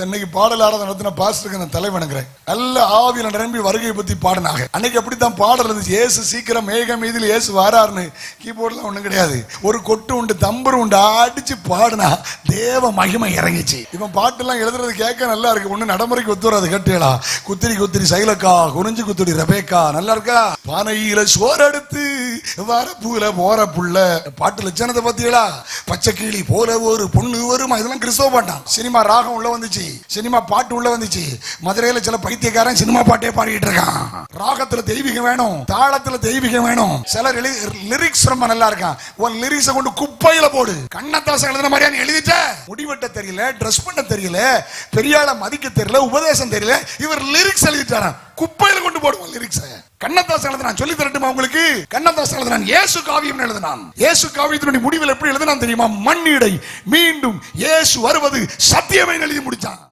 இன்னைக்கு பாடல் ஆராதனை நடத்தின பாஸ்டருக்கு நான் தலை வணங்குறேன். நல்ல ஆவியில நிரம்பி வருகையை பத்தி பாடினாங்க. அன்னைக்கு அப்படித்தான் பாடல் இருந்துச்சு. ஏசு சீக்கிரம் மேக மீதில் ஏசு வாராருன்னு. கீபோர்ட்லாம் ஒண்ணும் கிடையாது, ஒரு கொட்டு உண்டு, தம்பர் உண்டு, அடிச்சு பாடினா தேவ மகிமை இறங்கிச்சு. இவன் பாட்டுலாம் எழுதுறது கேட்க நல்லா இருக்கு, ஒண்ணு நடைமுறைக்கு ஒத்து வராது. கட்டியலா குத்திரி குத்திரி சைலக்கா குறிஞ்சி குத்திரி ரபேக்கா நல்லா இருக்கா. பானையில சோறு எடுத்து வரப்பூல போற புள்ள பாட்டு லட்சணத்தை பத்தியலா. பச்சை கிளி போல ஒரு பொண்ணு வருமா, இதெல்லாம் கிறிஸ்தவ பாட்டான். சினிமா ராகம் உள்ள வந்துச்சு, சினிமா பாட்டு உள்ள வந்துச்சு. மதுரையில சில பைத்தியக்காரன் சினிமா பாட்டே பாடிட்டு இருக்கான். ராகத்துல தெய்வீகம் வேணும், தாளத்துல தெய்வீகம் வேணும். சில லிரிக்ஸ் ரொம்ப நல்லா இருக்கான். ஒரு லிரிக்ஸை கொண்டு குப்பையில போடு. கண்ணதாசன் எழுதின மாதிரியா நீ எழுதிட்ட? முடிவெட்ட தெரியல, ட்ரெஸ் பண்ண தெரியல, பெரியாள மதிக்க தெரியல, உபதேசம் தெரியல, இவர் லிரிக்ஸ் எழுதிட்டாராம். குப்பையில கொண்டு போடுவோம் லிரிக்ஸ். கண்ணதாசன் எழுதினான், சொல்லி தரட்டுமா உங்களுக்கு? கண்ணதாசன் எழுதினான் இயேசு காவியம் எழுதினான். இயேசு காவியத்தினுடைய முடிவில் எப்படி எழுதினான் தெரியுமா? மண்ணீடை மீண்டும் இயேசு வருவது சத்தியமே எழுதி முடிச்சான்.